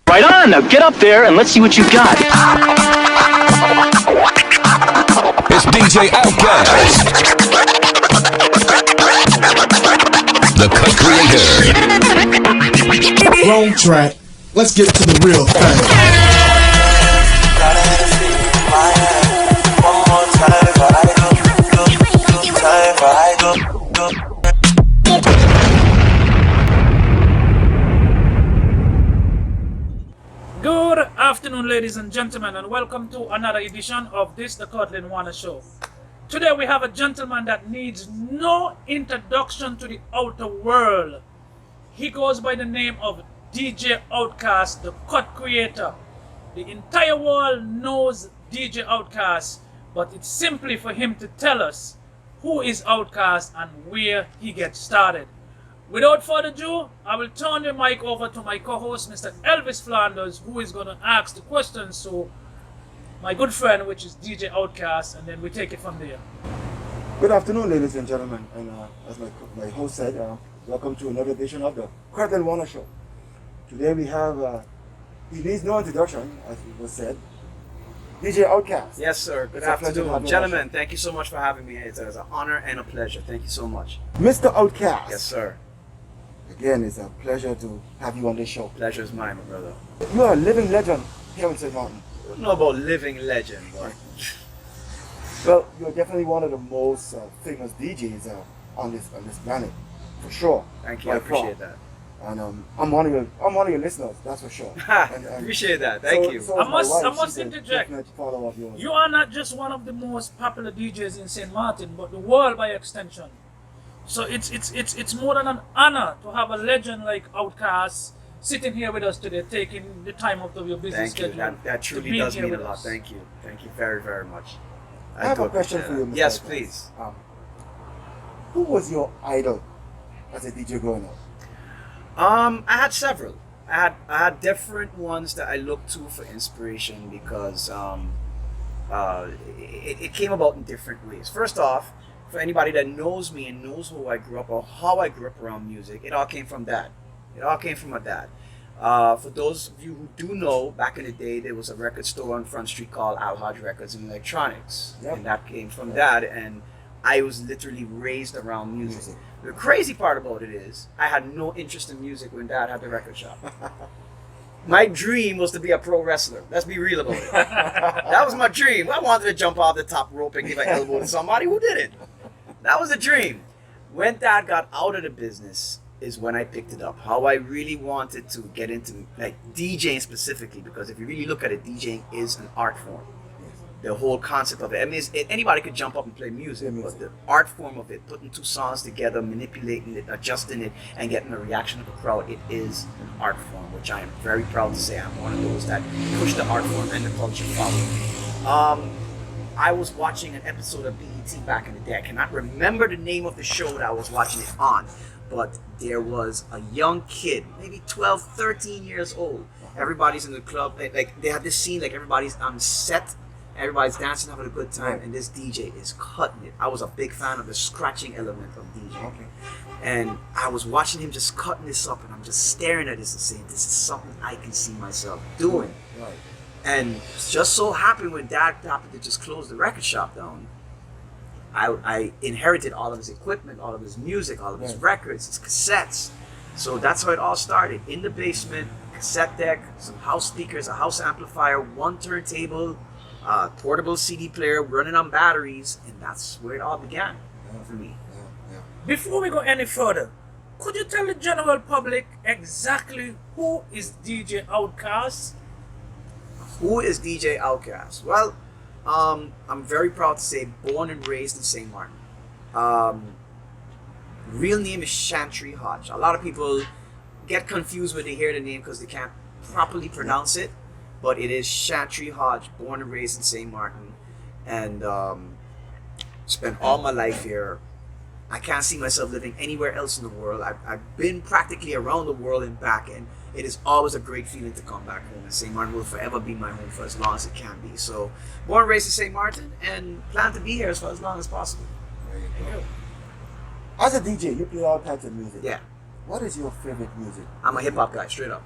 Right on, now get up there and let's see what you got. It's DJ Outkast, the Cut Creator. Wrong track. Let's get to the real thing. Good afternoon, ladies and gentlemen, and welcome to another edition of this, the Curtlyn Warner Show. Today we have a gentleman that needs no introduction to the outer world. He goes by the name of DJ Outkast, the Cut Creator. The entire world knows DJ Outkast, but it's simply for him to tell us who is Outkast and where he gets started. Without further ado, I will turn the mic over to my co-host, Mr. Elvis Flanders, who is going to ask the questions to my good friend, which is DJ Outkast, and then we take it from there. Good afternoon, ladies and gentlemen, and as my host said, welcome to another edition of the Curtlyn Warner Show. Today we have, he needs no introduction, as it was said, DJ Outkast. Yes, sir. Good afternoon. Gentlemen, thank you so much for having me. It's an honor and a pleasure. Thank you so much. Mr. Outkast. Yes, sir. Again, it's a pleasure to have you on this show. Pleasure is mine, my brother. You are a living legend here in St. Martin. I don't know about living legend, but... Well, you're definitely one of the most famous DJs on this planet, for sure. Thank you, I appreciate that. And I'm one of your listeners, that's for sure. And, appreciate that, thank you. So I must interject. Follow of yours. You are not just one of the most popular DJs in St. Martin, but the world by extension. So it's more than an honor to have a legend like Outkast sitting here with us today, taking the time out of your busy Thank schedule. you, that truly does mean a lot. Thank you very, very much. I have a question for you, Mr. Yes, Outkast. please. Who was your idol as a DJ growing up? I had several. I had different ones that I looked to for inspiration because it came about in different ways. First off, for anybody that knows me and knows who I grew up or how I grew up around music, it all came from Dad. It all came from my dad. For those of you who do know, back in the day, there was a record store on Front Street called Al Hodge Records and Electronics. Yep. And that came from Dad, and I was literally raised around music. The crazy part about it is, I had no interest in music when Dad had the record shop. My dream was to be a pro wrestler. Let's be real about it. That was my dream. I wanted to jump off the top rope and give an elbow to somebody who did it. That was a dream. When Dad got out of the business is when I picked it up. How I really wanted to get into like DJing specifically, because if you really look at it, DJing is an art form. The whole concept of it. I mean, anybody could jump up and play music, but the art form of it, putting two songs together, manipulating it, adjusting it, and getting a reaction of the crowd, it is an art form, which I am very proud to say I'm one of those that push the art form and the culture forward. I was watching an episode of BET back in the day. I cannot remember the name of the show that I was watching it on, but there was a young kid, maybe 12, 13 years old. Everybody's in the club, like they have this scene, like everybody's on set, everybody's dancing, having a good time, and this DJ is cutting it. I was a big fan of the scratching element of DJing. Okay. And I was watching him just cutting this up, and I'm just staring at this and saying, this is something I can see myself doing. Right. And just so happened when Dad happened to just close the record shop down, I inherited all of his equipment, all of his music, all of his records, his cassettes. So that's how it all started. In the basement, cassette deck, some house speakers, a house amplifier, one turntable, portable CD player running on batteries, and that's where it all began for me. Before we go any further, could you tell the general public exactly who is DJ Outkast? Who is DJ Outkast? Well, I'm very proud to say born and raised in St. Martin. Real name is Chantry Hodge. A lot of people get confused when they hear the name because they can't properly pronounce it, but it is Chantry Hodge, born and raised in St. Martin, and spent all my life here. I can't see myself living anywhere else in the world. I've been practically around the world and back, and it is always a great feeling to come back home. And St. Martin will forever be my home for as long as it can be. So, born and raised in St. Martin, and plan to be here for as long as possible. There you go. As a DJ, you play all types of music. Yeah. What is your favorite music? I'm a hip hop guy, straight up.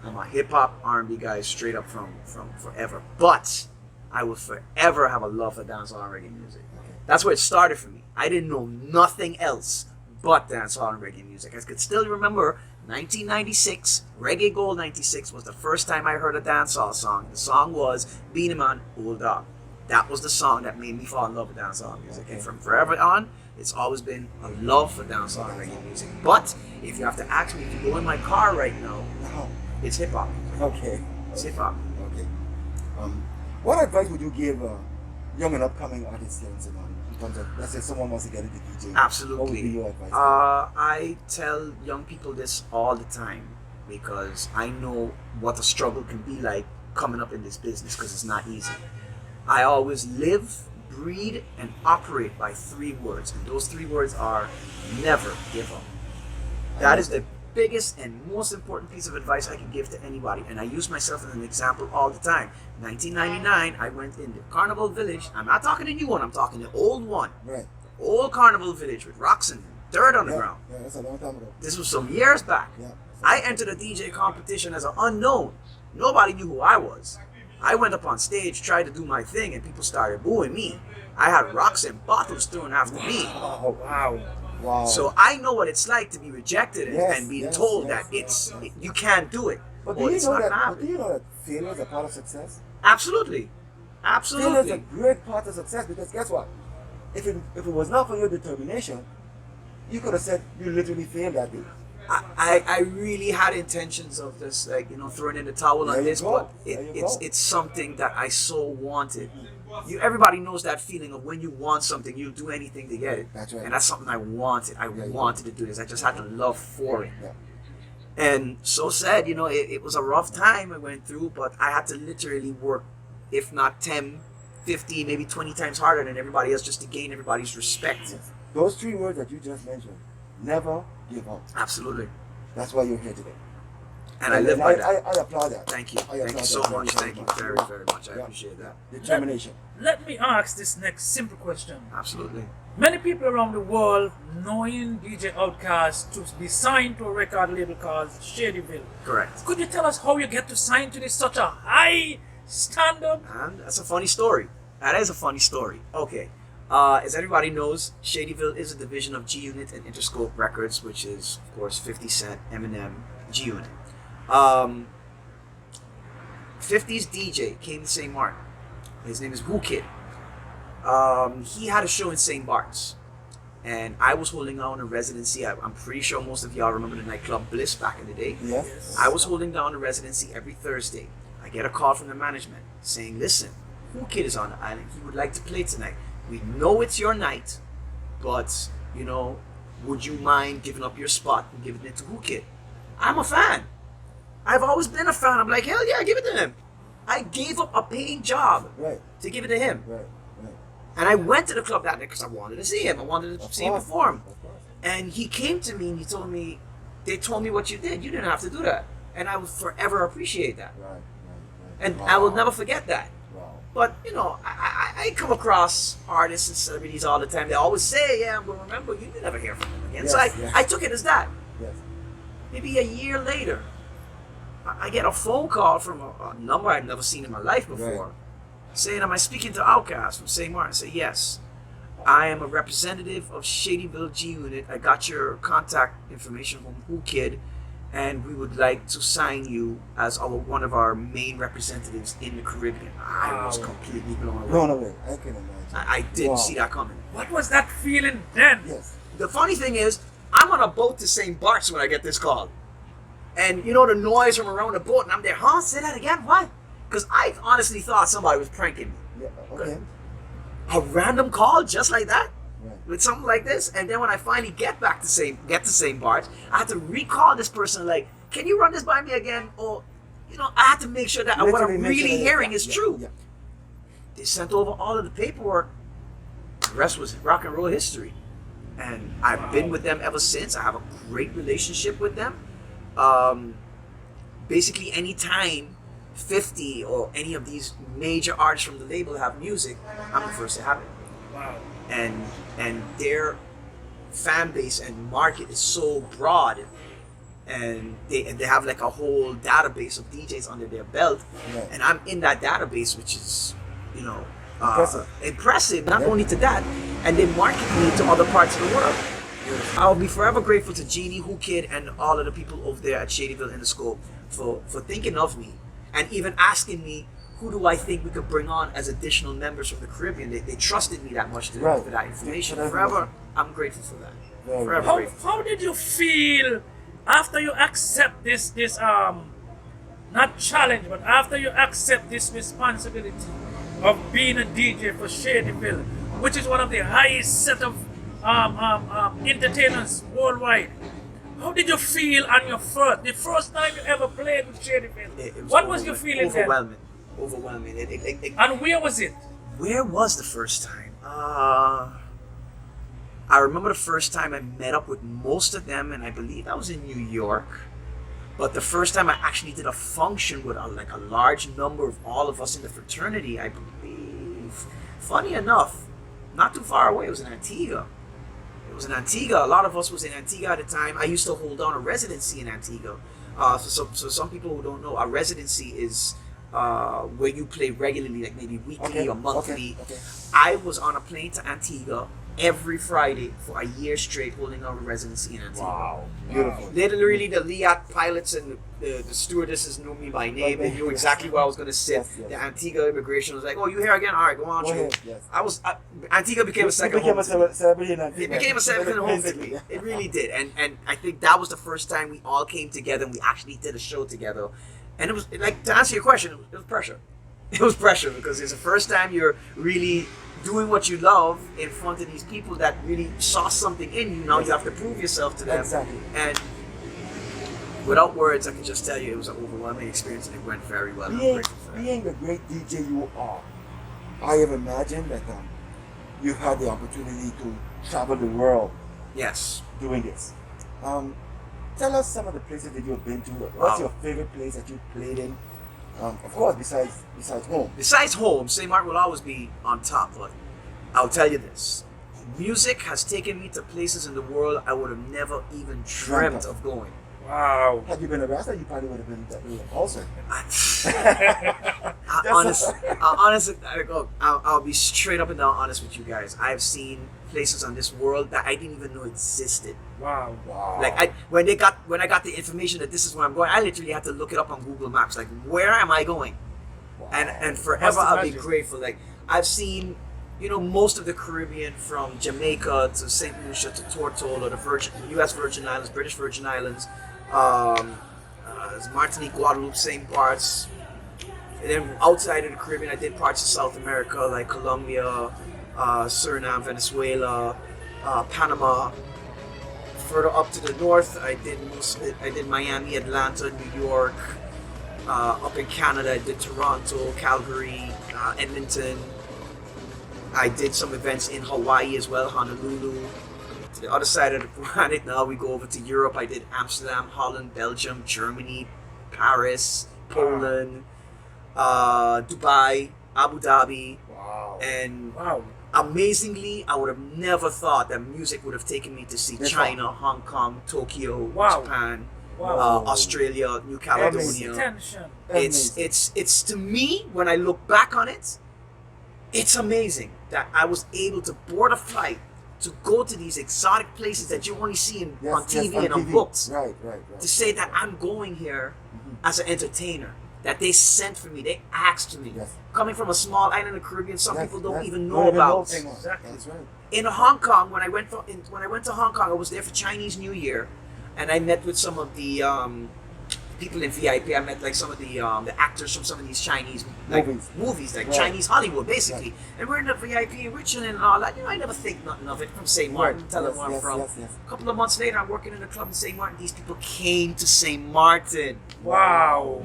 I'm a hip hop R&B guy, straight up from forever. But I will forever have a love for dancehall and reggae music. Okay. That's where it started for me. I didn't know nothing else but dancehall and reggae music. I could still remember 1996, Reggae Gold 96 was the first time I heard a dancehall song. The song was Beenie Man, Old Dog. That was the song that made me fall in love with dancehall music. And from forever on, it's always been a love for dancehall and reggae music. But if you have to ask me, if you go in my car right now, No. it's hip hop. Okay. It's hip hop. Okay. What advice would you give young and upcoming artists here in Ceylon? In terms of, let's say someone wants to get into DJing. Absolutely. What would be your advice? I tell young people this all the time because I know what the struggle can be like coming up in this business because it's not easy. I always live, breathe, and operate by 3 words, and those 3 words are never give up. That is the biggest and most important piece of advice I can give to anybody, and I use myself as an example all the time. 1999, I went in the Carnival Village. I'm not talking the new one, I'm talking the old one. Right. Old Carnival Village with rocks and dirt on the ground. Yeah, that's a long time ago. This was some years back. Yeah. I entered a DJ competition as an unknown. Nobody knew who I was. I went up on stage, tried to do my thing, and people started booing me. I had rocks and bottles thrown after me. Oh, wow. Wow. So I know what it's like to be rejected and being yes, told yes, that you can't do it. But or it's not gonna but happen. do you know that failure is a part of success? Absolutely. Failure is a Absolutely. great part of success because guess what? If it was not for your determination, you could have said you literally failed that day. I really had intentions of this, like, throwing in the towel There on you this, go. but There you it's go. it's something that I so wanted. Everybody knows that feeling of when you want something, you'll do anything to get it. That's right. And that's something I wanted. I Yeah, you wanted to do this. I just had the love for it. Yeah. And so sad, it was a rough time I went through, but I had to literally work, if not 10, 15, maybe 20 times harder than everybody else just to gain everybody's respect. Those 3 words that you just mentioned, never give up. Absolutely. That's why you're here today. And I live by that. I applaud that. Thank you. I Thank you applaud so that much. very, Thank you very very, much. very much. I Yeah. appreciate that. Determination. Let me ask this next simple question. Absolutely. Many people around the world knowing DJ Outkast to be signed to a record label called Shadyville. Correct. Could you tell us how you get to sign to this such a high standard? And that's a funny story. That is a funny story. Okay. As everybody knows, Shadyville is a division of G Unit and Interscope Records, which is, of course, 50 Cent, Eminem, G Unit. 50's DJ came to St. Martin. His name is Woo Kid. He had a show in St. Bart's. And I was holding down a residency. I'm pretty sure most of y'all remember the nightclub Bliss back in the day. Yes. I was holding down a residency every Thursday. I get a call from the management saying, listen, Who Kid is on the island. He would like to play tonight. We know it's your night, but, would you mind giving up your spot and giving it to Who Kid? I'm a fan. I've always been a fan. I'm like, hell yeah, give it to him. I gave up a paying job Right. to give it to him. Right. Right. And I went to the club that night because I wanted to see him. I wanted to see him course. perform. Of course. And he came to me and he told me, they told me what you did. You didn't have to do that. And I will forever appreciate that. Right. Right. And Wow. I will never forget that. Wow. But, I come across artists and celebrities all the time. They always say, yeah, I'm going to remember you. You never hear from them again. So Yes, yes. I took it as that. Yes. Maybe a year later, I get a phone call from a number I'd never seen in my life before, Right. saying, am I speaking to Outkast from St. Martin? I say, yes. I am a representative of Shadyville G Unit. I got your contact information from Who Kid, and we would like to sign you as one of our main representatives in the Caribbean. I was completely blown away. Blown away. I can imagine. I didn't Wow. see that coming. What was that feeling then? Yes. The funny thing is, I'm on a boat to St. Bart's when I get this call. And the noise from around the boat, and I'm there, huh? Say that again? What? Because I honestly thought somebody was pranking me. Yeah. Okay. A random call just like that? Right. With something like this? And then when I finally get to St. Bart's, I had to recall this person like, can you run this by me again? Or, I had to make sure that what Literally I'm make sure really that- hearing yeah, is yeah, true. Yeah. They sent over all of the paperwork. The rest was rock and roll history. And I've been with them ever since. I have a great relationship with them. Basically, anytime 50 or any of these major artists from the label have music, I'm the first to have it. Wow. And their fan base and market is so broad and they have like a whole database of DJs under their belt, Yeah. and I'm in that database, which is, you know, Impressive. Not Yeah. only to that, and they market me to other parts of the world. I'll be forever grateful to Jeannie, Who Kid, and all of the people over there at Shadyville in the Scope for thinking of me and even asking me who do I think we could bring on as additional members from the Caribbean. They trusted me that much to Right. for that information. For that Forever, information. I'm grateful for that. Very Forever good. grateful. How did you feel after you accept this not challenge, but after you accept this responsibility of being a DJ for Shadyville, which is one of the highest set of entertainers worldwide? How did you feel on your the first time you ever played with Shadyville? It What was your feeling then? Overwhelming. And where was it? Where was the first time? I remember the first time I met up with most of them, and I believe I was in New York. But the first time I actually did a function with a large number of all of us in the fraternity, I believe, funny enough, not too far away, it was in Antigua. A lot of us was in Antigua at the time. I used to hold down a residency in Antigua. So some people who don't know, a residency is where you play regularly, like maybe weekly or monthly. Okay. I was on a plane to Antigua every Friday for a year straight, holding out a residency in Antigua. Wow. Beautiful. Literally, the LIAT pilots and the stewardesses knew me by name. They knew exactly where I was going to sit. Yes, yes. The Antigua immigration was like, "Oh, you here again? All right, go on." Go Show." ahead, yes. Antigua became a second It became home. a celebrity in Antigua. It became a second home to me. It really did, and I think that was the first time we all came together and we actually did a show together. And it was like, to answer your question, it was pressure. It was pressure because it's the first time you're really doing what you love in front of these people that really saw something in you. Now you have to prove yourself to them. Exactly. And without words, I can just tell you it was an overwhelming experience and it went very well. I'm grateful for that. Being the great DJ you are, I have imagined that you've had the opportunity to travel the world Yes. doing this. Tell us some of the places that you've been to. What's Wow. your favorite place that you've played in? Of course, besides home. Besides home, St. Martin will always be on top, but I'll tell you this. Music has taken me to places in the world I would have never even dreamt of going. Wow. Had you been a wrestler, you probably would have been also. I'll be straight up and down honest with you guys. I've seen places on this world that I didn't even know existed. Wow. Wow. Like when I got the information that this is where I'm going, I literally had to look it up on Google Maps. Like, where am I going? And forever Must I'll be imagine. grateful. Like, I've seen, most of the Caribbean, from Jamaica to St. Lucia to Tortola, the U.S. Virgin Islands, British Virgin Islands, Martinique, Guadeloupe, St. Bart's. And then outside of the Caribbean, I did parts of South America like Colombia, Suriname, Venezuela, Panama. Further up to the north, I did Miami, Atlanta, New York. Up in Canada, I did Toronto, Calgary, Edmonton. I did some events in Hawaii as well, Honolulu. To the other side of the planet now, we go over to Europe. I did Amsterdam, Holland, Belgium, Germany, Paris, Poland, Dubai, Abu Dhabi. Wow. And Wow. amazingly, I would have never thought that music would have taken me to see That's China, Hong Kong, Tokyo, Wow. Japan, Wow. Australia, New Amazing. Caledonia. Attention. It's to me, when I look back on it, it's amazing that I was able to board a flight to go to these exotic places that you only see on TV and on books, Right. to say that I'm going here as an entertainer, that they sent for me, they asked for me. Yes. Coming from a small island in the Caribbean, some Yes, people don't yes. even Don't know about. St. Martin. Exactly. That's right. In Hong Kong, when I went to Hong Kong, I was there for Chinese New Year, and I met with some of the people in VIP. I met like some of the actors from some of these Chinese movies, like Right. Chinese Hollywood, basically. And we're in the VIP and we're chilling and all that. I never think nothing of it from St. Martin, tell them where I'm from. Yes. A couple of months later, I'm working in a club in St. Martin. These people came to St. Martin. Wow.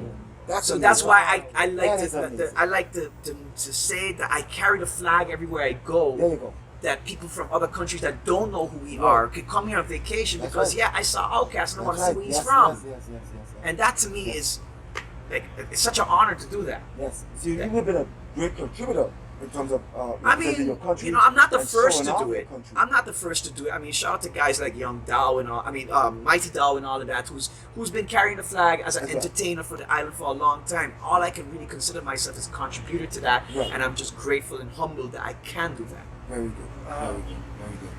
So that's why I like That is amazing. I like to say that I carry the flag everywhere I go. There you go. That people from other countries that don't know who we are could come here on vacation That's because right. I saw Outkast and I want to That's see where right. he's Yes, from. Yes. And that to me is like, it's such an honor to do that. Yes. So you've been a great contributor in terms of I representing mean, your country. you know, I'm not the and first showing to off do your it. country. I'm not the first to do it. I mean, shout out to guys like Young Dow and all. I mean, Mighty Dow and all of that, who's been carrying the flag as an That's right. entertainer for the island for a long time. All I can really consider myself is a contributor to that, Right. and I'm just grateful and humbled that I can do that. Very good. Very good. Very good.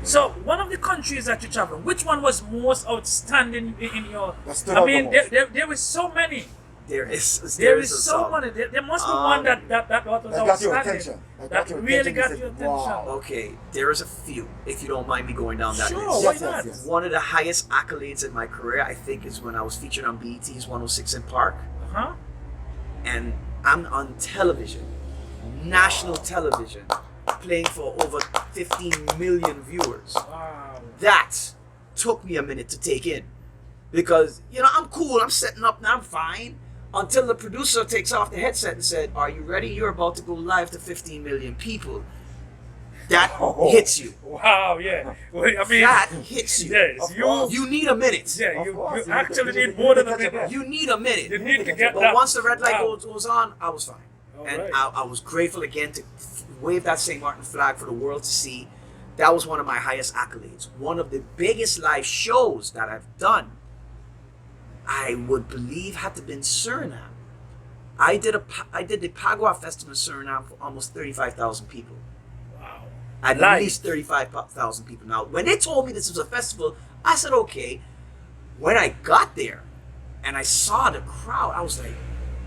So, one of the countries that you traveled, which one was most outstanding in your? That stood I out mean, the most. there was so many. There is There is a so song. many. There must be one that was That got your outstanding. attention. That your really attention. got You your said, attention. wow. Okay, there is a few. If you don't mind me going down that Sure, list. why Yes, not? yes, yes. One of the highest accolades in my career, I think, is when I was featured on BET's 106 in Park. Huh? And I'm on television, national television, playing for over 15 million viewers. Wow. That took me a minute to take in, because you know I'm cool, I'm setting up now, I'm fine, until the producer takes off the headset and said, "Are you ready? You're about to go live to 15 million people." That Oh. hits you. Wow. Yeah. Well, I mean, That hits you. yes. Of You. course. You need a minute. Yeah. Of You course, you actually need to- need more than a catch up. minute. You need a minute. You need to get But that. once the red light Wow. goes on, I was fine. All And right. I was grateful again to wave that St. Martin flag for the world to see. That was one of my highest accolades. One of the biggest live shows that I've done, I would believe, had to been Suriname. I did the Pagua Festival in Suriname for almost 35,000 people. Wow. At Live. least 35,000 people. Now, when they told me this was a festival, I said, okay. When I got there and I saw the crowd, I was like,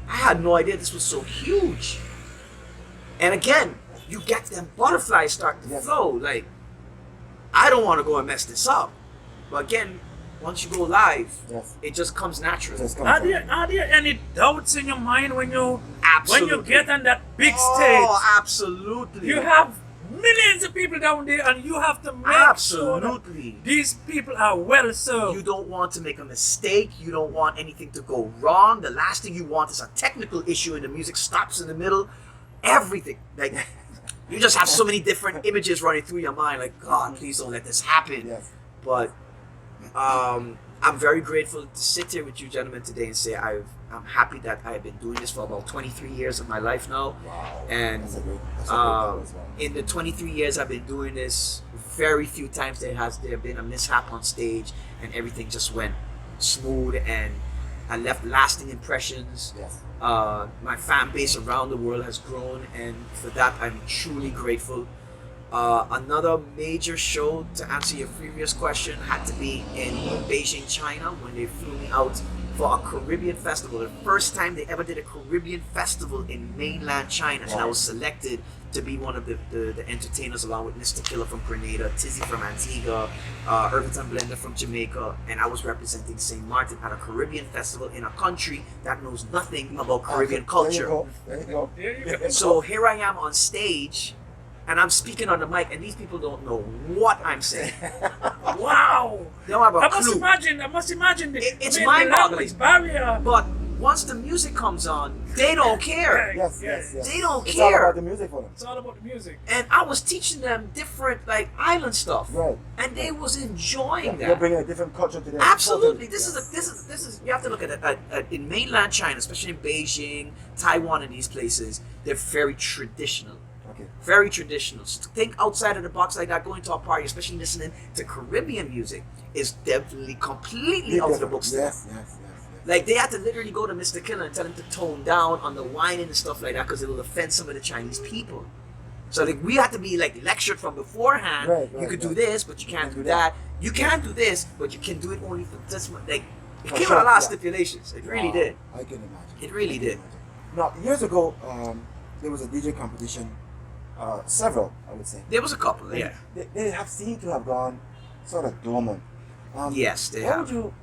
I had no idea this was so huge. And again, you get them butterflies start to Yes. flow. Like, I don't want to go and mess this up. But again, once you go live, Yes. it just comes natural. Just comes Are out. there any doubts in your mind when you Absolutely. get on that big Oh, stage? absolutely. You have millions of people down there, and you have to make sure that Absolutely. these people are well served. You don't want to make a mistake. You don't want anything to go wrong. The last thing you want is a technical issue and the music stops in the middle. Everything. Like, you just have so many different images running through your mind. Like, God, please don't let this happen. Yes. But I'm very grateful to sit here with you gentlemen today and say I'm happy that I've been doing this for about 23 years of my life now. Wow. And That's a great number as well. in the 23 years I've been doing this, very few times there been a mishap on stage and everything just went smooth and I left lasting impressions. Yes. My fan base around the world has grown, and for that I'm truly grateful. Another major show, to answer your previous question, had to be in Beijing, China, when they flew me out for a Caribbean festival. The first time they ever did a Caribbean festival in mainland China, and I was selected to be one of the entertainers along with Mr. Killer from Grenada, Tizzy from Antigua, Irvington Blender from Jamaica, and I was representing St. Martin at a Caribbean festival in a country that knows nothing about Caribbean culture. There you go. There you go. So here I am on stage, and I'm speaking on the mic, and these people don't know what I'm saying. Wow. They don't have a I must clue. imagine the, It's I mean, the mind-boggling. language barrier. But once the music comes on, they don't care. Yes, yes, yes. They don't It's all care. about the music for them. It's all about the music. And I was teaching them different, like, island stuff, Right. and they was enjoying They're that. bringing a different culture to them. Absolutely, this Yes. is. You have to look at it in mainland China, especially in Beijing, Taiwan, and these places. They're very traditional. Okay. Very traditional. So to think outside of the box like that, going to a party, especially listening to Caribbean music, is definitely completely out of the books. Yes, yes, yes, yes. Like, they had to literally go to Mr. Killer and tell him to tone down on the whining and stuff like that because it will offend some of the Chinese people. So like, we had to be like lectured from beforehand. Right, you right, could do right. this, but you can't do that. You can do this, but you can do it only for this much. Like, it For came sure, with a lot of yeah. stipulations. It really Wow, did. I can imagine. It really I can did. imagine. Now, years ago, there was a DJ competition, several, I would say. There was a couple, And yeah. They have seemed to have gone sort of dormant. Yes, they what have. would you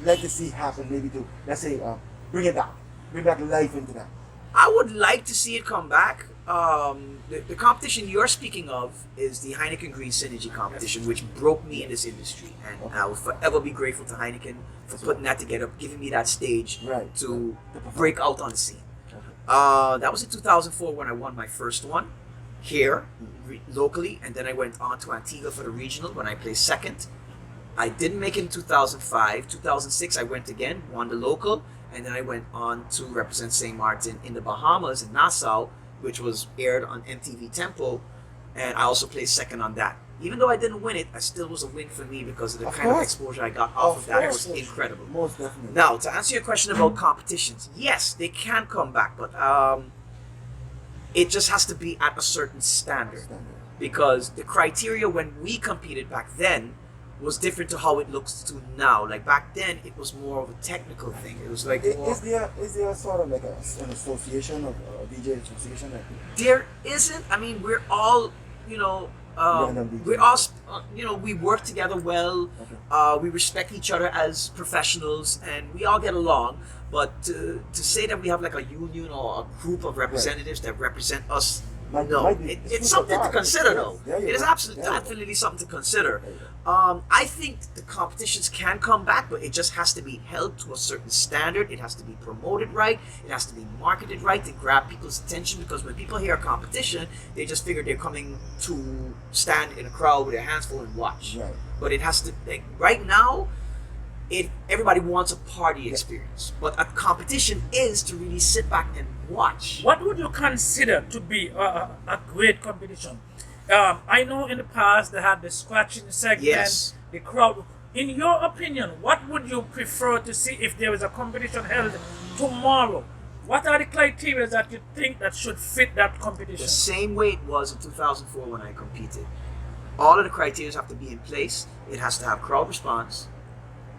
like to see happen, maybe to, let's say, bring it back, bring back life into that? I would like to see it come back. The competition you're speaking of is the Heineken Green Synergy competition, which broke me in this industry, and I will forever be grateful to Heineken for putting that together, giving me that stage Right, to right. break out on the scene. Okay. That was in 2004 when I won my first one here locally, and then I went on to Antigua for the regional when I placed second. I didn't make it in 2005. 2006 I went again, won the local, and then I went on to represent St. Martin in the Bahamas in Nassau which was aired on MTV Tempo, and I also placed second on that. Even though I didn't win it, I still was a win for me because of the kind of exposure I got off of that. It was incredible. Most definitely. Now, to answer your question about competitions, yes, they can come back, but it just has to be at a certain standard. Because the criteria when we competed back then was different to how it looks to now. Like back then, it was more of a technical thing. It was like more, Is there sort of like an association of DJ association? there isn't. I mean, we're all, you know, we're all, you know, we work together well. We respect each other as professionals, and we all get along. But to say that we have like a union or a group of representatives that represent us, no, it's something to consider, though. It is absolutely something to consider. I think the competitions can come back, but it just has to be held to a certain standard. It has to be promoted right. It has to be marketed right to grab people's attention. Because when people hear a competition, they just figure they're coming to stand in a crowd with their hands full and watch. Right. But it has to, like, right now, everybody wants a party experience, but a competition is to really sit back and watch. What would you consider to be a great competition? I know in the past they had the scratching segment, Yes. the crowd. In your opinion, what would you prefer to see if there is a competition held tomorrow? What are the criteria that you think that should fit that competition? The same way it was in 2004 when I competed. All of the criteria have to be in place. It has to have crowd response,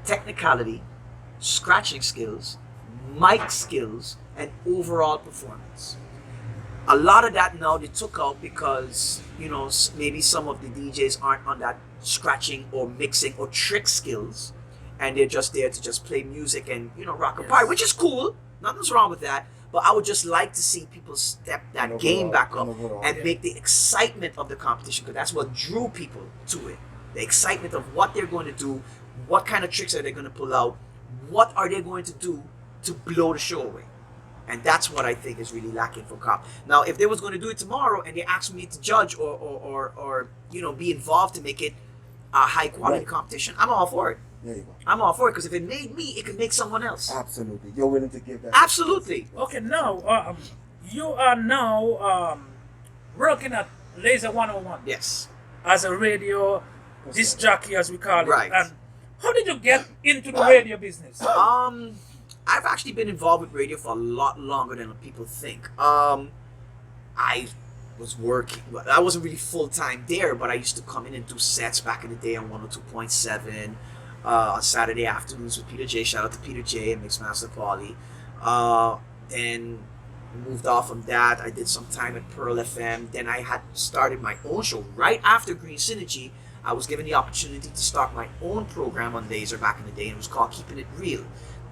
technicality, scratching skills, mic skills, and overall performance. A lot of that now they took out because, you know, maybe some of the DJs aren't on that scratching or mixing or trick skills, and they're just there to just play music and, you know, rock a party, which is cool. Nothing's wrong with that. But I would just like to see people step that game back up and make the excitement of the competition, because that's what drew people to it. The excitement of what they're going to do, what kind of tricks are they going to pull out, what are they going to do to blow the show away. And that's what I think is really lacking for comp. Now, if they was going to do it tomorrow and they asked me to judge or you know, be involved to make it a high quality competition, I'm all for it. There you go. I'm all for it, because if it made me, it could make someone else. Absolutely. You're willing to give that. Absolutely. Okay, now you are now working at Laser 101 Yes. as a radio disc jockey, as we call it. Right. And how did you get into the radio business? I've actually been involved with radio for a lot longer than people think. I was working, I wasn't really full-time there, but I used to come in and do sets back in the day on 102.7 on Saturday afternoons with Peter J. Shout out to Peter J. and Mixmaster Paulie. Then moved off from that. I did some time at Pearl FM. Then I had started my own show right after Green Synergy. I was given the opportunity to start my own program on Laser back in the day, and it was called Keeping It Real.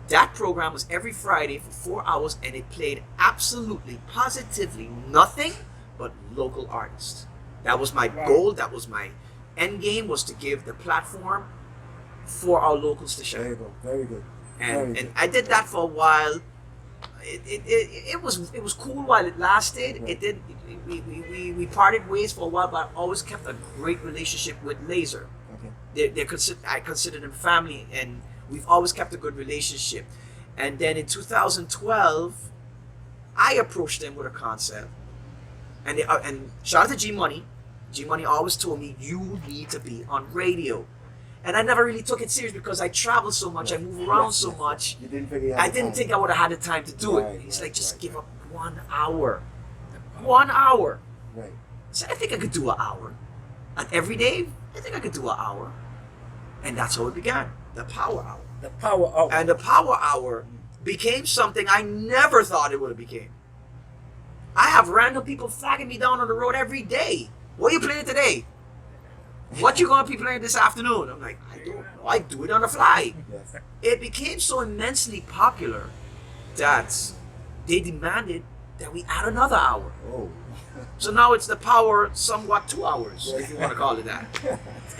That program was every Friday for 4 hours, and it played absolutely, positively nothing but local artists. That was my goal. That was my end game, was to give the platform for our locals to There you share. go. Very good. And I did that for a while. It was cool while it lasted. Right. We parted ways for a while, but I always kept a great relationship with Laser. Okay. I consider them family, and we've always kept a good relationship. And then in 2012, I approached them with a concept, and shout out to G Money. G Money always told me, you need to be on radio. And I never really took it serious because I travel so much, I move around so much. You didn't figure I didn't think I would have had the time to do it. He's like, just give up 1 hour. 1 hour. Right. So I think I could do an hour. And every day, I think I could do an hour. And that's how it began. The Power Hour. The Power Hour. And the Power Hour became something I never thought it would have became. I have random people flagging me down on the road every day. What are you playing today? What you gonna be playing this afternoon? I'm like, I don't know. I do it on the fly. Yes. It became so immensely popular that they demanded that we add another hour. Oh. So now it's the Power somewhat 2 hours, if you want to call it that.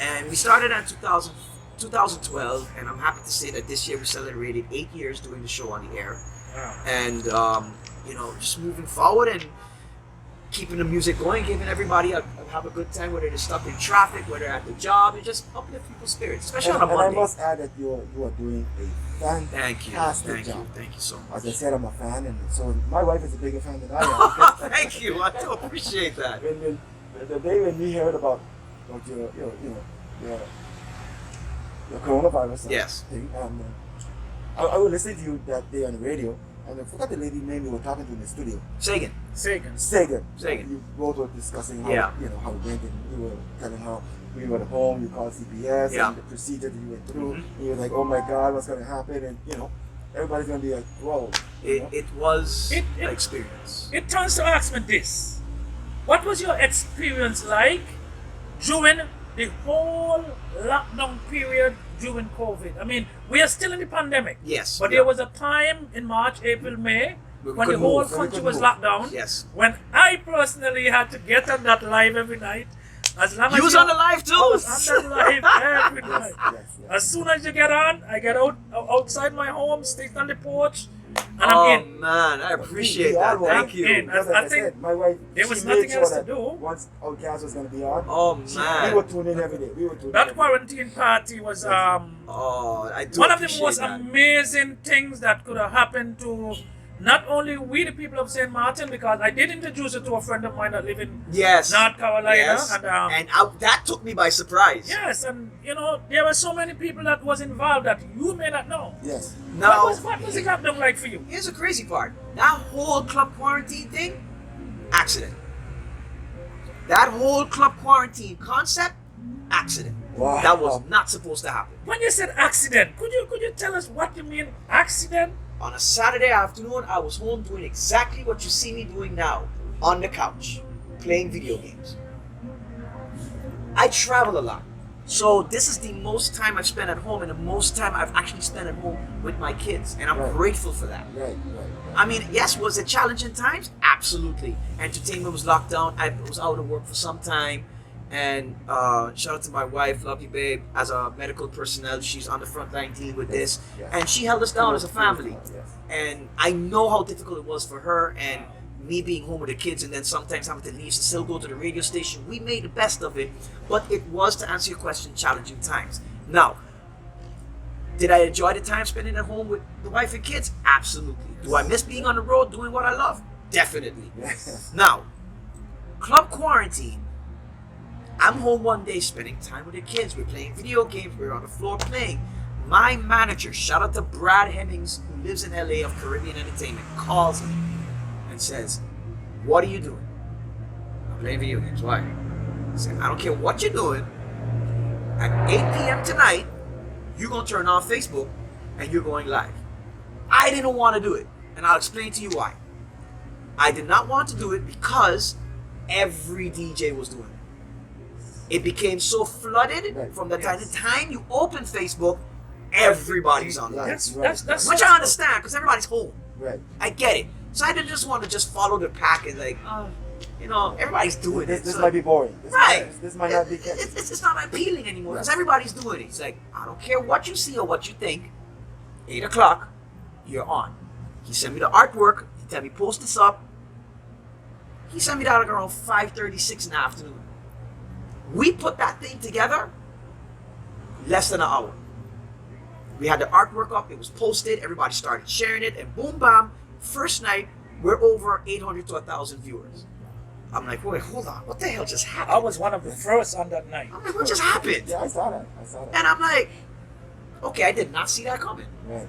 And we started in 2012, and I'm happy to say that this year we celebrated 8 years doing the show on the air. Wow. And, you know, just moving forward and keeping the music going, giving everybody have a good time, whether they're stuck in traffic, whether at the job, and just uplift people's spirits, especially on a And Monday. I must add that you are doing a fantastic job. Thank you so much. As I said, I'm a fan, and so my wife is a bigger fan than I am. Thank you, I do appreciate that. when the day when we heard about your coronavirus Yes. thing, I was listening to you that day on the radio, and I forgot the lady's name you were talking to in the studio. Sagan. Sagan. Sagan. You both were discussing how Yeah. how it went, and you were telling how we were at home. You called CPS Yeah. and the procedure that you went through. Mhm. And you were like, "Oh my God, what's going to happen?" And everybody's going to be like, "Whoa." It was It- an experience. It turns to ask me this. What was your experience like during the whole lockdown period during COVID? I mean, we are still in the pandemic. Yes. But yeah. there was a time in March, April, May We when the couldn't whole move. We country couldn't was move. locked down. Yes. When I personally had to get on that live every night. As long as You was on the live too. I was on that live every night. Yes. As soon as you get on, I get outside my home, stay on the porch, and Oh I'm in. man, I appreciate We all that. were. Thank I'm you. in. Because I like I think said, my wife, there was she nothing made sure else to that do. once Outkast was going to be on, Oh we man. were tuning in every day. We were tuning That in. quarantine party was Oh, I do one of the appreciate most that. amazing things that could have happened to not only we the people of St. Martin, because I did introduce it to a friend of mine that live in Yes. North Carolina, Yes. and that took me by surprise. yes, and there were so many people that was involved that you may not know. Yes. Now, What was it lockdown like for you? here's the crazy part. That whole club quarantine thing, accident. That whole club quarantine concept, accident. Wow. That was not supposed to happen. When you said accident, could you tell us what you mean accident? On a Saturday afternoon, I was home doing exactly what you see me doing now, on the couch, playing video games. I travel a lot. So this is the most time I've spent at home and the most time I've actually spent at home with my kids. And I'm Right. grateful for that. Right. I mean, yes, was it challenging times? Absolutely. Entertainment was locked down. I was out of work for some time. And shout out to my wife, love you, babe. As a medical personnel, she's on the front line dealing with this. Yes. And she held us down as a family. Yes. And I know how difficult it was for her and me being home with the kids and then sometimes having to leave to still go to the radio station. We made the best of it. But it was, to answer your question, challenging times. Now, did I enjoy the time spending at home with the wife and kids? Absolutely. Do I miss being on the road doing what I love? Definitely. Yes. Now, club quarantine. I'm home one day spending time with the kids. We're playing video games. We're on the floor playing. My manager, shout out to Brad Hemmings, who lives in LA of Caribbean Entertainment, calls me and says, "What are you doing?" "I'm playing video games." "Why?" I said, "I don't care what you're doing. At 8 p.m. tonight, you're going to turn on Facebook and you're going live." I didn't want to do it. And I'll explain to you why. I did not want to do it because every DJ was doing it. It became so flooded Right. from the time you open Facebook, everybody's online. That's Which I understand because everybody's home. Right. I get it. So I didn't just want to just follow the pack and like, everybody's doing it. This So- might be boring. Right. This might not be catchy. It's not appealing anymore because everybody's doing it. It's like, I don't care what you see or what you think. 8 o'clock, you're on. He sent me the artwork. He tell me post this up. He sent me that like around 5:36 in the afternoon. We put that thing together less than an hour. We had the artwork up. It was posted. Everybody started sharing it, and boom, bam. First night, we're over 800 to 1,000 viewers. I'm like, wait, hold on. What the hell just happened? I was one of the first on that night. I'm like, what just happened? Yeah, I saw that. And I'm like, okay, I did not see that coming. Right.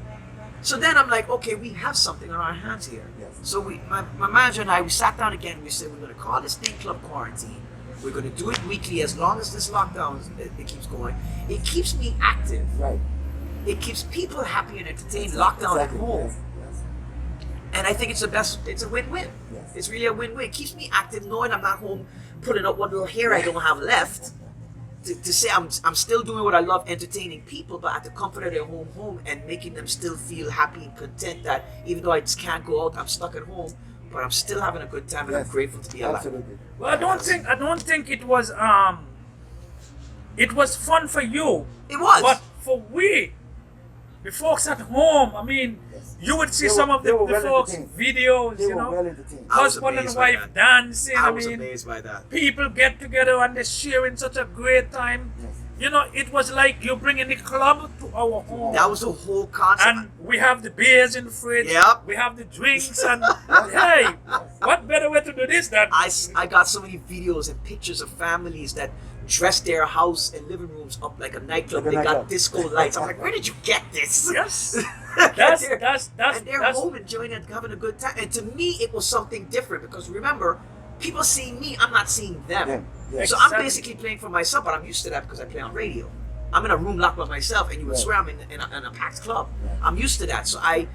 So then I'm like, okay, we have something on our hands here. Yes. So my manager and I, we sat down again. We said, we're going to call this thing Club Quarantine. We're going to do it weekly as long as this lockdown it keeps going. It keeps me active. Right. It keeps people happy and entertained, locked down Exactly. at home. Yes. And I think it's a win-win. Yes. It's really a win-win. It keeps me active knowing I'm not home putting up what little hair I don't have left. To say I'm still doing what I love, entertaining people, but at the comfort of their home and making them still feel happy and content that even though I just can't go out, I'm stuck at home, but I'm still having a good time and Yes. I'm grateful to be alive. Absolutely. Well, I don't think it was fun for you. It was. But for we, the folks at home, I mean, you would see some of they the were well folks' entertained. videos, They you were know, well entertained. I was husband and amazed by wife that. dancing. I I was mean, amazed by that. people get together and they're sharing such a great time. Yes. You know, it was like you're bringing the club to our home. That was the whole concept. And we have the beers in the fridge. Yep. We have the drinks. And hey, what better way to do this than I got so many videos and pictures of families that dressed their house and living rooms up like a nightclub. Like a They got nightclub. disco lights. I'm like, where did you get this? yes. And That's they're home enjoying it, having a good time. And to me, it was something different because remember, people seeing me, I'm not seeing them. Them, yes. So I'm Exactly. basically playing for myself, but I'm used to that because I play on radio. I'm in a room locked by myself, and you would Right. swear I'm in a packed club. Right. I'm used to that. So I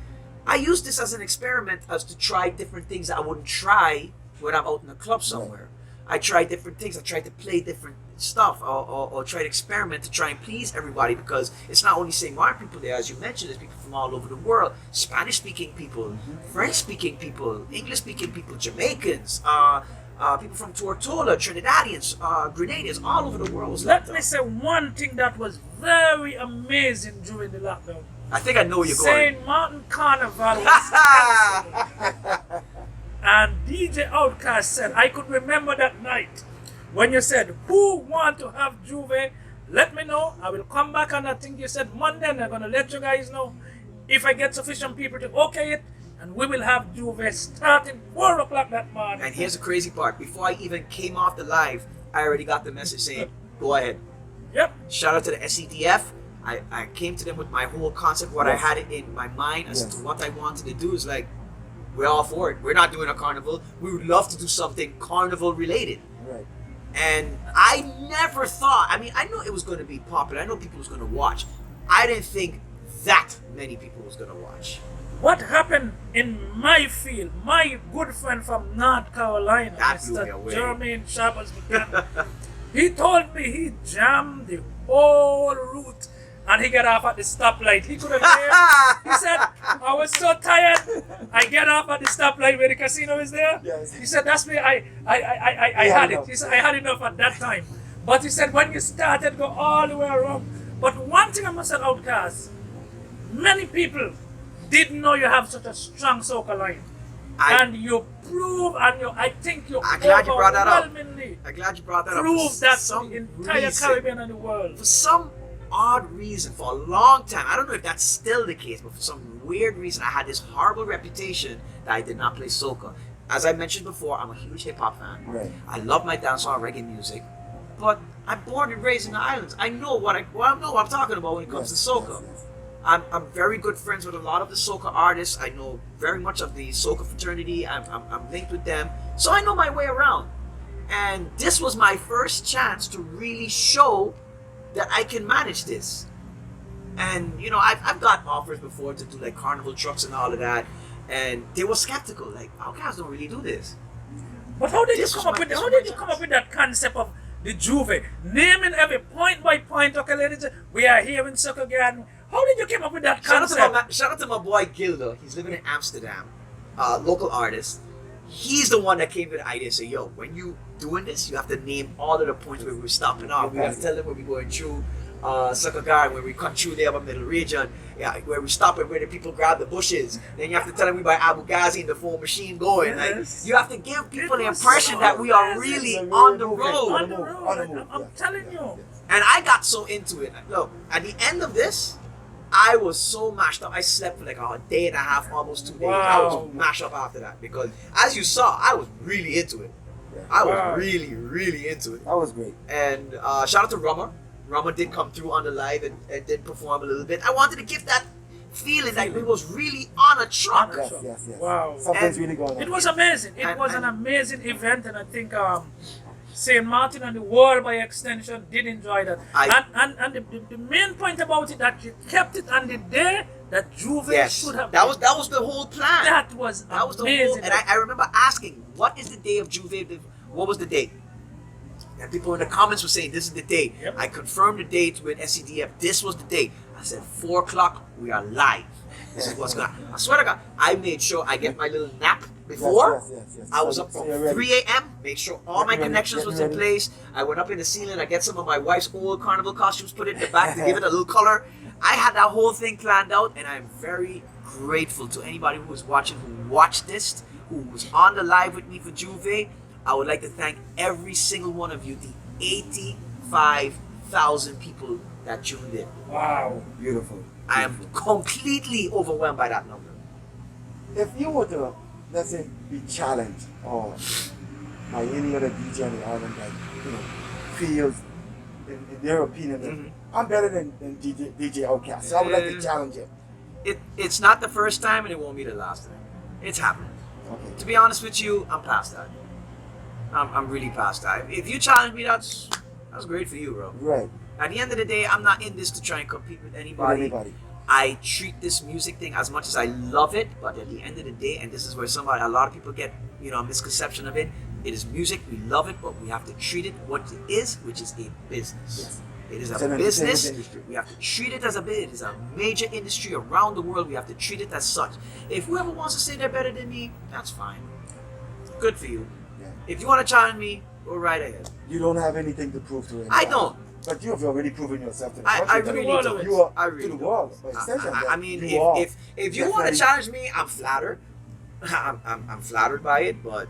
use this as an experiment as to try different things that I wouldn't try when I'm out in a club somewhere. I try different things. I try to play different stuff or try to experiment to try and please everybody because it's not only St. Martin people there, as you mentioned, there's people from all over the world, Spanish-speaking people, French-speaking people, English-speaking people, Jamaicans, people from Tortola, Trinidadians, Grenadians, all over the world. Was Let locked me up. say one thing that was very amazing during the lockdown. I think I know where you're going. St. Martin Carnival was cancelled. And DJ Outkast said, I could remember that night when you said, who want to have Juve? Let me know. I will come back, and I think you said Monday, and I'm going to let you guys know if I get sufficient people to okay it, and we will have Juve starting 4 o'clock that morning. And here's the crazy part. Before I even came off the live, I already got the message saying, go ahead. Yep. Shout out to the SEDF. I came to them with my whole concept, what I had in my mind as Yes. to what I wanted to do is like, we're all for it. We're not doing a carnival. We would love to do something carnival related. Right. And I never thought, I mean, I know it was going to be popular. I know people was going to watch. I didn't think that many people was going to watch. What happened in my field, my good friend from North Carolina, That blew me Mr. away. Jermaine Shabbos McCann, he told me he jammed the whole route and he got off at the stoplight. He couldn't hear. He said, I was so tired. I get off at the stoplight where the casino is there. Yes. He said, that's me. I had it. He said, I had enough at that time. But he said, when you started, go all the way around. But one thing I must say, Outkast, many people didn't know you have such a strong soca line. And you prove, and I think you I'm glad you brought that up. overwhelmingly I'm glad you brought that up. prove For that to some the entire reason- Caribbean and the world. For some odd reason, for a long time, I don't know if that's still the case, but for some weird reason, I had this horrible reputation that I did not play soca. As I mentioned before, I'm a huge hip hop fan. Right. I love my dancehall reggae music, but I'm born and raised in the islands. I know I know what I'm talking about when it comes Yes, to soca. yes, yes. I'm very good friends with a lot of the soca artists. I know very much of the soca fraternity. I'm linked with them, so I know my way around. And this was my first chance to really show that I can manage this. And you know, I've got offers before to do like carnival trucks and all of that, and they were skeptical. Like, Outkast don't really do this. But how did This you was come up my- with this how was did my you come chance. up with that concept of the Juve? Naming every point by point, okay, ladies, we are here in Soca Garden. How did you come up with that concept? Shout out to my boy Gilda. He's living in Amsterdam, local artist. He's the one that came to the idea and said, yo, when you doing this, you have to name all of the points where we're stopping off. We have to tell them where we're going through Soca Garden, where we cut through the upper middle region, where we stop and where the people grab the bushes. Then you have to tell them we by Abu Ghazi and the full machine going. Yes. Like, you have to give people the It was impression so that we are amazing. really We're on the moving. road. On the move, road, on the move, I'm yeah. telling you. And I got so into it. Look, at the end of this, I was so mashed up. I slept for like a day and a half, almost 2 days. I Wow. was mashed up after that because, as you saw, I was really into it. Yeah. I was Wow. really, really into it. That was great. And shout out to Rummer. Rummer did come through on the live and did perform a little bit. I wanted to give that feeling that we was really on a truck. Yes, yes, yes. Wow. Something's And really going on. It was amazing. It And- was an and- amazing event, and I think St. Martin and the world by extension did enjoy that. And the main point about it that you kept it on the day that Juve Yes, should have that been. was the whole plan. That was That was the amazing. whole, and I remember asking, what is the day of Juve? What was the date? And people in the comments were saying, this is the date. Yep. I confirmed the date with SCDF. This was the date. I said, 4 o'clock, we are live. This is what's going on. I swear to God, I made sure I get my little nap before. Yes. I was So- up so from you're ready. 3 a.m., make sure all my Get ready, connections get was in ready. place. I went up in the ceiling, I get some of my wife's old carnival costumes, put it in the back to give it a little color. I had that whole thing planned out, and I'm very grateful to anybody who was watching, who watched this, who was on the live with me for Juve. I would like to thank every single one of you, the 85,000 people that tuned in. Wow. Beautiful. I am completely overwhelmed by that number. If you were to, let's say, be challenged or by any other DJ on the island that, you know, feels, in their opinion, that I'm better than DJ Outkast. So I would like to challenge you. It's not the first time, and it won't be the last time. It's happening. Okay. To be honest with you, I'm past that. I'm really past that. If you challenge me, that's great for you, bro. Right. At the end of the day, I'm not in this to try and compete with anybody. I treat this music thing as much as I love it, but at the end of the day, and this is where a lot of people get, you know, a misconception of it. It is music, we love it, but we have to treat it what it is, which is a business. Yes. It is It's a an business. entertainment industry. We have to treat it as a business. It is a major industry around the world. We have to treat it as such. If whoever wants to say they're better than me, that's fine. Good for you. Yeah. If you want to challenge me, go right ahead. You don't have anything to prove to anybody. I don't. But you have already proven yourself to the I country. really that don't. You are I to really the don't. world. By extension, I that mean, you are if you want to definitely- challenge me, I'm flattered. I'm flattered by it, but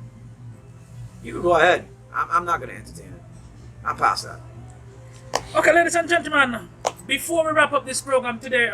you can go ahead. I'm not going to entertain it. I'm past that. Okay, ladies and gentlemen, before we wrap up this program today,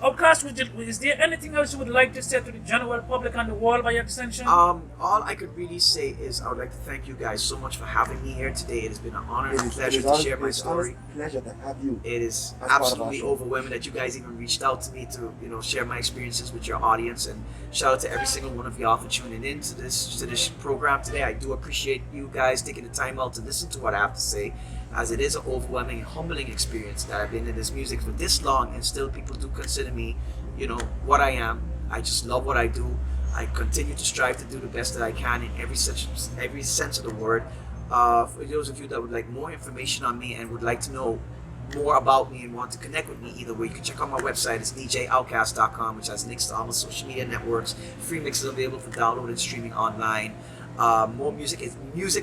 Outkast, is there anything else you would like to say to the general public and the world by extension? All I could really say is I would like to thank you guys so much for having me here today. It has been an honor and a pleasure to share my story. Pleasure to have you. It is As part of our absolutely show. overwhelming that you guys even reached out to me to, you know, share my experiences with your audience, and shout out to every single one of y'all for tuning in to this program today. I do appreciate you guys taking the time out to listen to what I have to say, as it is an overwhelming and humbling experience that I've been in this music for this long, and still people do consider me, you know, what I am. I just love what I do. I continue to strive to do the best that I can in every sense of the word. For those of you that would like more information on me and would like to know more about me and want to connect with me, either way, you can check out my website. It's DJOutkast.com, which has links to all my social media networks. Free mixes available for download and streaming online. More music.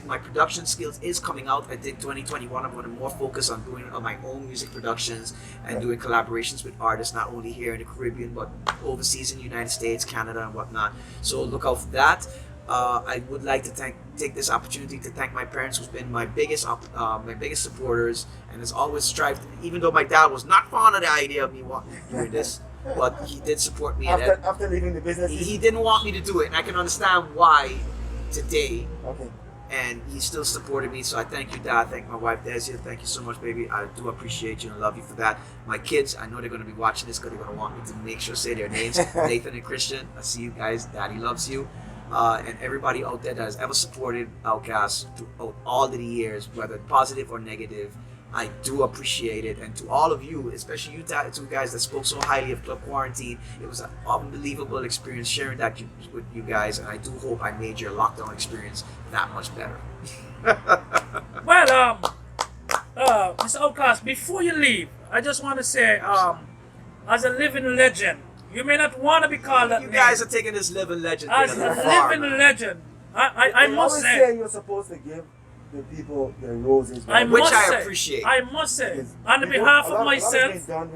My production skills is coming out. I think 2021 I'm going to more focus on doing my own music productions and doing collaborations with artists, not only here in the Caribbean but overseas in the United States, Canada, and whatnot. So look out for that. I would like to take this opportunity to thank my parents, who's been my biggest supporters, and has always strived. Even though my dad was not fond of the idea of me doing this, but he did support me. After leaving the business, He didn't want me to do it, and I can understand why today. Okay. And he still supported me, so I thank you, Dad. Thank my wife, Desia. Thank you so much, baby. I do appreciate you and love you for that. My kids, I know they're going to be watching this because they're going to want me to make sure to say their names. Nathan and Christian, I see you guys. Daddy loves you. And everybody out there that has ever supported Outkast throughout all of the years, whether positive or negative, I do appreciate it. And to all of you, especially you two guys that spoke so highly of Club Quarantine, it was an unbelievable experience sharing that with you guys, and I do hope I made your lockdown experience that much better. Well, Mr. Outkast, before you leave, I just want to say, as a living legend, you may not want to be called that You name. guys are taking this living legend thing As a little a far, living man. legend, I They must always say, you're supposed to give the people their roses. I Which must I say, appreciate. I must say, Because on the people- behalf a of lot myself, things done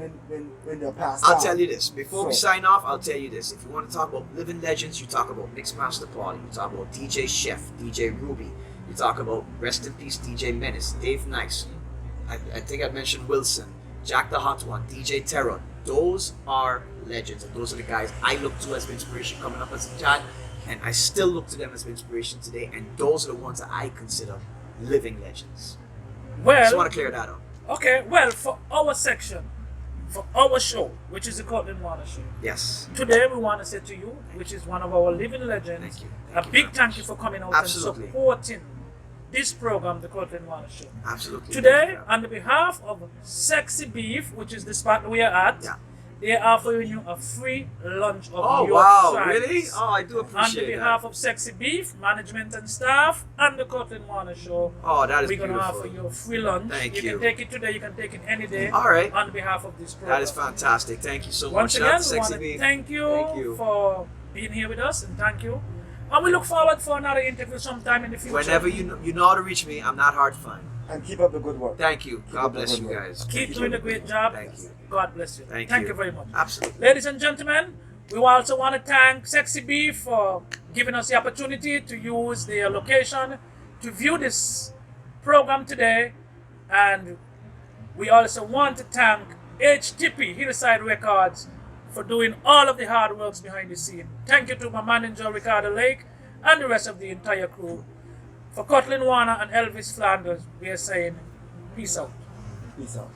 when they're passed I'll on. tell you this. Before we So- sign off, I'll tell you this. If you want to talk about living legends, you talk about Mixmaster Paulie. You talk about DJ Chef, DJ Ruby. You talk about Rest in Peace, DJ Menace, Dave Nice. I think I mentioned Wilson, Jack the Hot One, DJ Terror. Those are legends, and those are the guys I look to as inspiration coming up as a child, and I still look to them as inspiration today, and those are the ones that I consider living legends. Just well, want to clear that up. okay, well, for our section, for our show, which is the Curtlyn Warner Show, Yes. today we want to say to you, which is one of our living legends, Thank you. a Thank you big very thank much. you for coming out Absolutely. and supporting this program, the Curtlyn Warner Show. Absolutely. Today, on the behalf of Sexy Beef, which is the spot we are at, Yeah. they are offering you a free lunch of Oh your wow, choice. really? Oh, I do On the appreciate behalf that. of Sexy Beef, management and staff, and the Curtlyn Warner Show, Oh, that is we're going to beautiful. offer you a free lunch. Thank You you. can take it today, you can take it any day. All right. On behalf of this program. That is fantastic. Thank you so Once much. Shout out again, to we want Sexy to Beef. thank you, Thank you. for being here with us, and thank you. And we look forward for another interview sometime in the future. Whenever you know how to reach me, I'm not hard to find. And keep up the good work. Thank you. God up the bless good you work. guys. Keep doing a great job. Thank you. God bless you. Thank you you. very much. Absolutely. Ladies and gentlemen, we also want to thank Sexy B for giving us the opportunity to use their location to view this program today. And we also want to thank HTP, Hillside Records, for doing all of the hard works behind the scene. Thank you to my manager, Ricardo Lake, and the rest of the entire crew. For Curtlyn Warner and Elvis Flanders, we are saying peace out. Peace out.